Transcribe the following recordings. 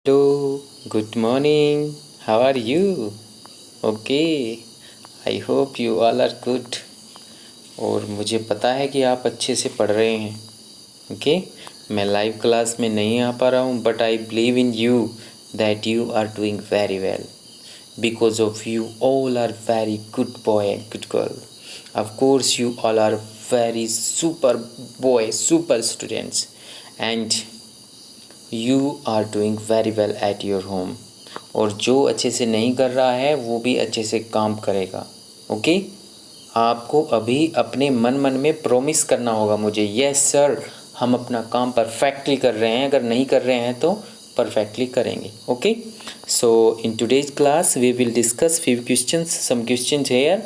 Hello, good morning. How are you? Okay, I hope you all are good. और मुझे पता है कि आप अच्छे से पढ़ रहे हैं. ओके, मैं लाइव क्लास में नहीं आ पा रहा हूँ, but I believe in you that you are doing very well. Because of you all are very good boy and good girl. Of course, you all are very super boy, super students, and you are doing very well at your home. और जो अच्छे से नहीं कर रहा है वो भी अच्छे से काम करेगा. ओके, आपको अभी अपने मन मन में प्रॉमिस करना होगा मुझे, यस सर हम अपना काम परफेक्टली कर रहे हैं. अगर नहीं कर रहे हैं तो परफेक्टली करेंगे. Okay, so in today's class we will discuss few questions, some questions here.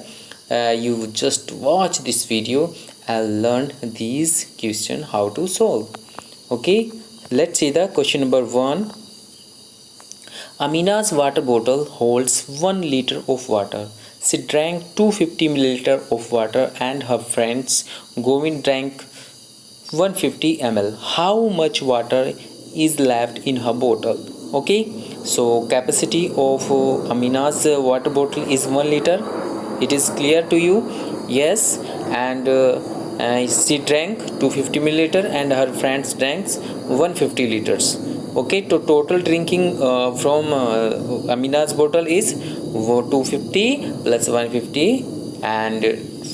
You just watch this video and learn these question how to solve. Okay, let's see the question number 1. Amina's water bottle holds 1 liter of water. She drank 250 milliliter of water and her friends Govind drank 150 ml. How much water is left in her bottle? Okay, so capacity of Amina's water bottle is 1 liter. It is clear to you? Yes. And she drank 250 milliliter and her friends drank 150 liters. Okay, to total drinking from Amina's bottle is 250 plus 150 and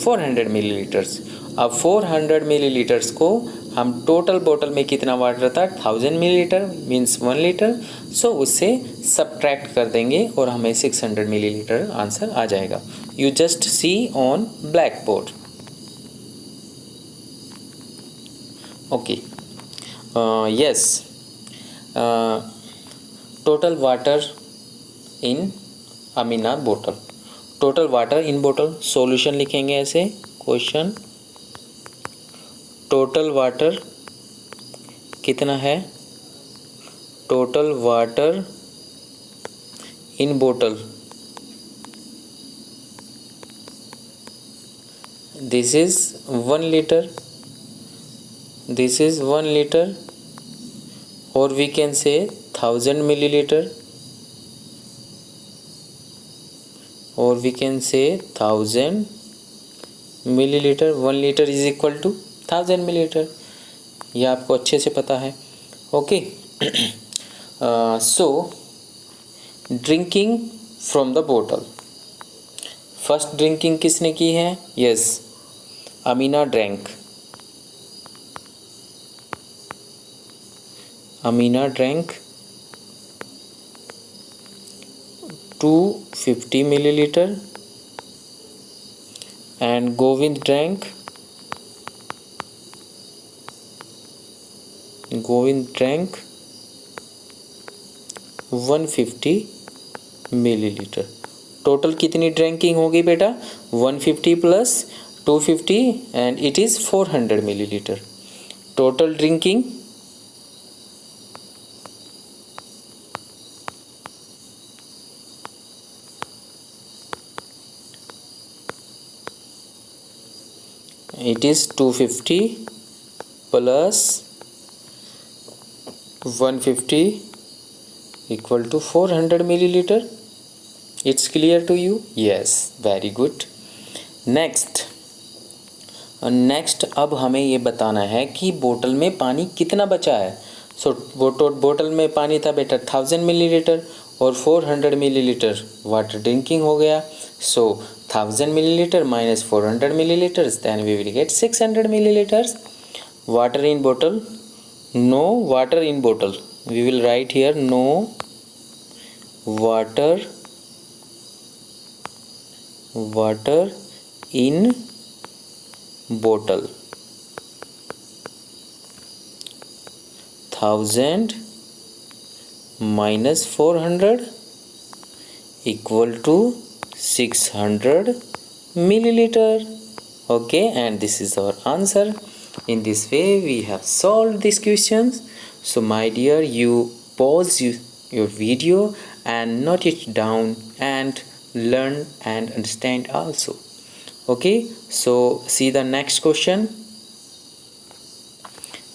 400 milliliters. अब 400 millilitres को हम total बोतल में कितना water था 1000 millilitre means 1 litre. सो उससे subtract कर देंगे और हमें 600 मिलीलीटर आंसर आ जाएगा. You just see on blackboard. Okay, yes, total water in Amina बोतल. टोटल वाटर इन बोतल सॉल्यूशन लिखेंगे ऐसे. क्वेश्चन, टोटल वाटर कितना है? टोटल वाटर इन बोतल, this is 1 litre, this is 1 litre, और वी कैन से 1000 मिलीलीटर, और we can say 1000 millilitre. 1 litre is equal to 1000 millilitre. ये आपको अच्छे से पता है. Okay, so drinking from the बोतल. फर्स्ट ड्रिंकिंग किसने की है? Yes, Amina drank. Amina drank 250 milliliter and Govind drank 150 millilitre. Total कितनी ड्रिंकिंग होगी बेटा? 150 plus 250 and it is 400 millilitre. Total drinking it is 250 plus 150 equal to 400 milliliter. It's clear to you? Yes, very good. Next, अब हमें ये बताना है कि बोतल में पानी कितना बचा है. सो बोतल में पानी था बेटा 1000 मिलीलीटर और 400 मिलीलीटर वाटर ड्रिंकिंग हो गया. सो 1000 milliliter minus 400 milliliters, then we will get 600 milliliters. Water in bottle, no water in bottle. We will write here no water in bottle. 1000 minus 400 equal to 600 milliliter. Okay, and this is our answer. In this way we have solved these questions. So my dear, you pause your video and note it down and learn and understand also. Okay, so see the next question.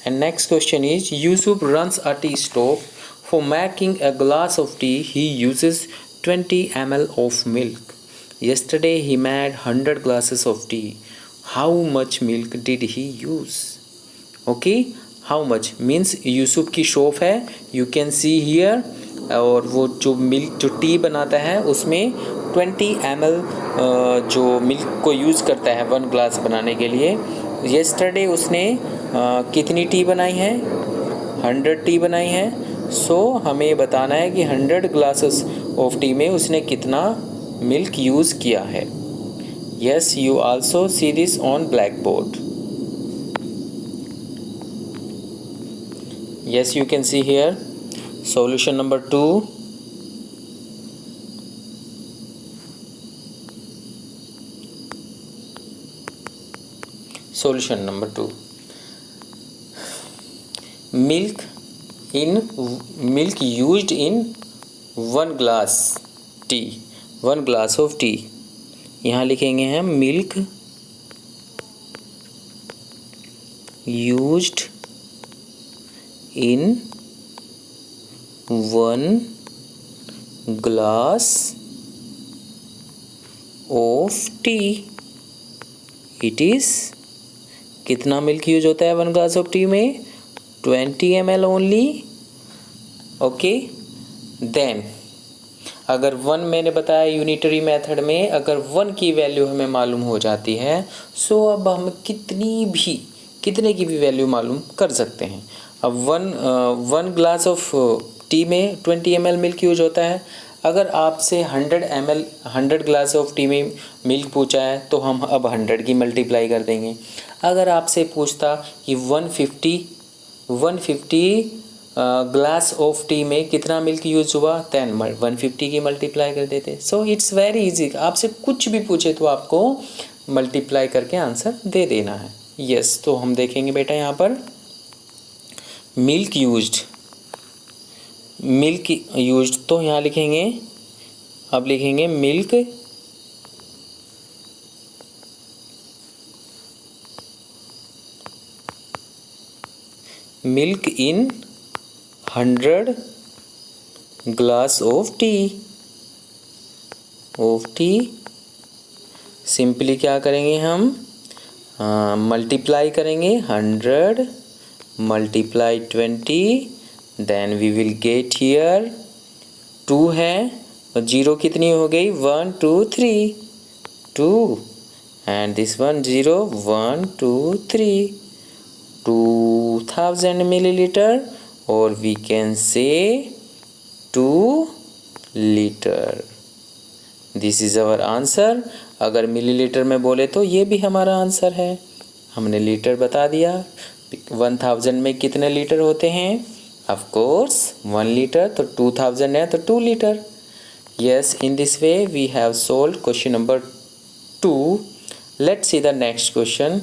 And next question is, Yusuf runs a tea stove For making a glass of tea, he uses 20 ml of milk. Yesterday he made 100 glasses of tea. How much milk did he use? Okay, how much means Yusuf की shop है, you can see here, और वो जो milk जो T बनाता है उसमें 20 ml जो मिल्क को यूज़ करता है 1 ग्लास बनाने के लिए। येस्टरडे उसने कितनी टी बनाई है? 100 टी बनाई है। सो हमें बताना है कि 100 ग्लासेस ऑफ टी में उसने कितना मिल्क यूज़ किया है। Yes, you also see this on black board. Yes, you can see here solution number 2. Solution number 2. Milk used in 1 glass tea, 1 glass of tea. यहाँ लिखेंगे हम milk used in 1 glass of tea. It is कितना milk use होता है 1 glass of T में? 20 ml only. Okay, then अगर 1 मैंने बताया यूनिटरी मेथड में अगर 1 की वैल्यू हमें मालूम हो जाती है, सो अब हम कितने की भी वैल्यू मालूम कर सकते हैं। अब 1 ग्लास ऑफ टी में 20 ml मिल्क यूज होता है। अगर आपसे 100 ग्लास ऑफ टी में मिल्क पूछा है तो हम अब 100 की मल्टीप्लाई कर देंगे। अगर आपसे पूछता कि 150 ग्लास ऑफ टी में कितना मिल्क यूज हुआ, 150 की मल्टीप्लाई कर देते। सो इट्स वेरी इजी, आपसे कुछ भी पूछे तो आपको मल्टीप्लाई करके आंसर दे देना है। यस, तो हम देखेंगे बेटा यहाँ पर मिल्क यूज्ड तो यहाँ लिखेंगे, अब लिखेंगे milk in 100 glass of tea. Simply क्या करेंगे हम, मल्टीप्लाई करेंगे 100 multiply 20, then we will get here 2 है और 0 कितनी हो गई, 1 2 3 2 एंड दिस 1 0 1 2 3 2000 मिलीलीटर, और we can say 2 litre. This is our answer. अगर मिलीलीटर में बोले तो ये भी हमारा आंसर है। हमने लीटर बता दिया। 1000 में कितने लीटर होते हैं? ऑफ कोर्स 1 लीटर, तो 2000 है तो 2 litre. Yes, in this way we have solved question number 2। Let's see the next question.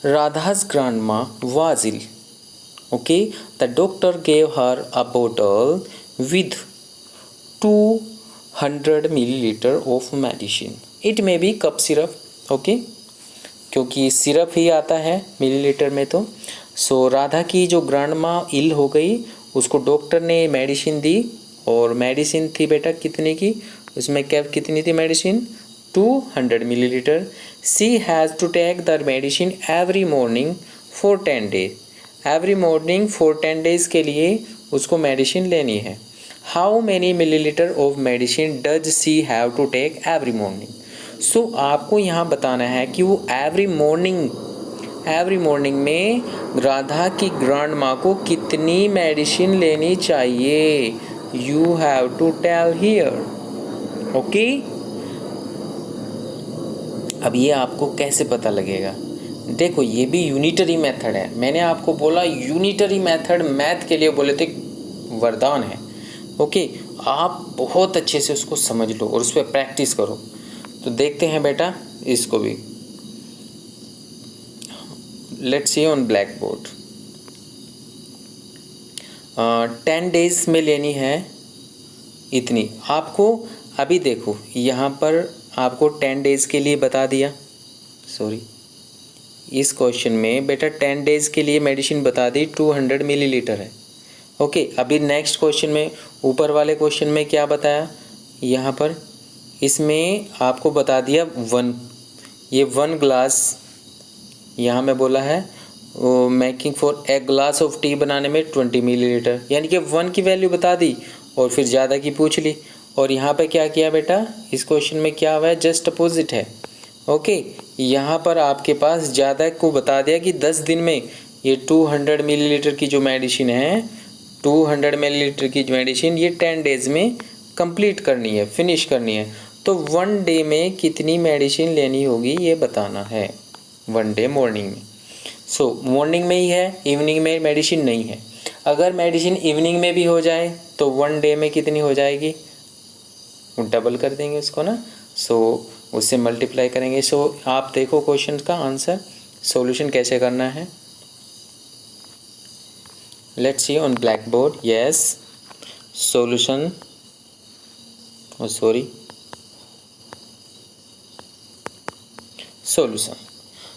Radha's grandma was ill. Okay, the doctor gave her a bottle with 200 milliliter of medicine. It may be cup syrup. Okay, क्योंकि syrup ही आता है millilitre में तो। सो राधा की जो grand माँ इल हो गई, उसको डॉक्टर ने मेडिसिन दी, और मेडिसिन थी बेटा कितने की, उसमें कैप कितनी थी medicine? 200 milliliter. She has to take the medicine every morning for 10 days. Every morning for 10 days के लिए उसको मेडिसिन लेनी है। How many milliliter of medicine does she have to take every morning? So आपको यहाँ बताना है कि वो every morning में राधा की ग्रैंड माँ को कितनी मेडिसिन लेनी चाहिए। You have to tell here. Okay? अब ये आपको कैसे पता लगेगा? देखो, ये भी यूनिटरी मेथड है। मैंने आपको बोला यूनिटरी मेथड मैथ के लिए बोले थे वरदान है। ओके, आप बहुत अच्छे से उसको समझ लो और उस पर प्रैक्टिस करो। तो देखते हैं बेटा इसको भी। Let's see on black board. 10 days में लेनी है इतनी। आपको अभी देखो यहाँ पर आपको 10 डेज़ के लिए बता दिया, सॉरी इस क्वेश्चन में बेटा 10 डेज़ के लिए मेडिसिन बता दी 200 मिलीलीटर है। ओके, अभी नेक्स्ट क्वेश्चन में, ऊपर वाले क्वेश्चन में क्या बताया, यहाँ पर इसमें आपको बता दिया 1 ग्लास, यहाँ में बोला है making for a glass of T बनाने में 20 मिलीलीटर, यानी कि 1 की वैल्यू बता दी और फिर ज़्यादा की पूछ ली। और यहाँ पे क्या किया बेटा, इस क्वेश्चन में क्या हुआ है, जस्ट अपोजिट है। ओके, यहाँ पर आपके पास ज़्यादा को बता दिया कि 10 दिन में ये 200 मिलीलीटर की जो मेडिसिन है, 200 मिलीलीटर की मेडिसिन ये 10 डेज़ में कंप्लीट करनी है, फिनिश करनी है। तो 1 डे में कितनी मेडिसिन लेनी होगी ये बताना है, 1 डे मॉर्निंग में। सो मॉर्निंग में ही है, इवनिंग में मेडिसिन नहीं है। अगर मेडिसिन इवनिंग में भी हो जाए तो 1 डे में कितनी हो जाएगी, डबल कर देंगे उसको ना, सो उससे मल्टीप्लाई करेंगे। सो आप देखो क्वेश्चन का आंसर, सॉल्यूशन कैसे करना है। Let's see on black board. Yes, solution,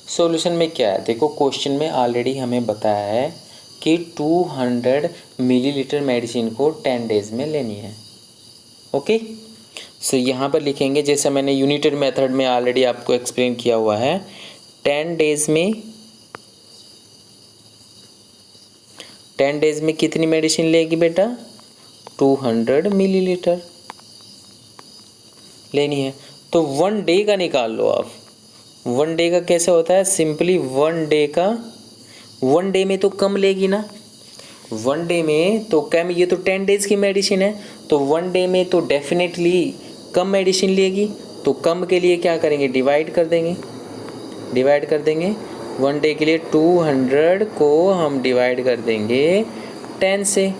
solution में क्या है, देखो क्वेश्चन में ऑलरेडी हमें बताया है कि 200 मिलीलीटर मेडिसिन को 10 डेज़ में लेनी है। ओके, सो यहाँ पर लिखेंगे, जैसे मैंने यूनिटेड मेथड में ऑलरेडी आपको एक्सप्लेन किया हुआ है, 10 डेज़ में कितनी मेडिसिन लेगी बेटा, 200 मिलीलीटर लेनी है। तो 1 डे का निकाल लो आप। 1 डे का कैसे होता है, सिंपली 1 डे में तो कम लेगी ना, 1 डे में तो कम, ये तो 10 डेज़ की मेडिसिन है, तो 1 डे में तो डेफिनेटली कम मेडिसिन लेगी। तो कम के लिए क्या करेंगे, डिवाइड कर देंगे। 1 डे के लिए 200 को हम डिवाइड कर देंगे 10 से,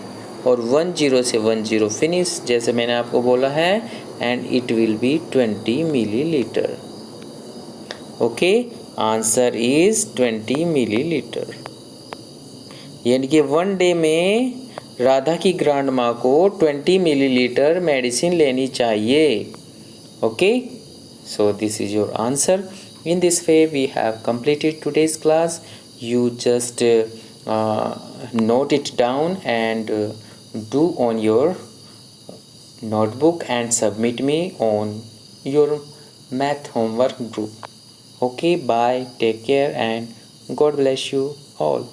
और 10 से 10 फिनिश, जैसे मैंने आपको बोला है, and it will be 20 millilitre. Okay, answer is 20 millilitre. यानी कि 1 डे में राधा की ग्रैंड माँ को 20 मिलीलीटर मेडिसिन लेनी चाहिए। Okay, so this is your answer. In this way we have completed today's class. You just note it down and do on your notebook and submit me on your math homework group. Okay, bye, take care, and God bless you all.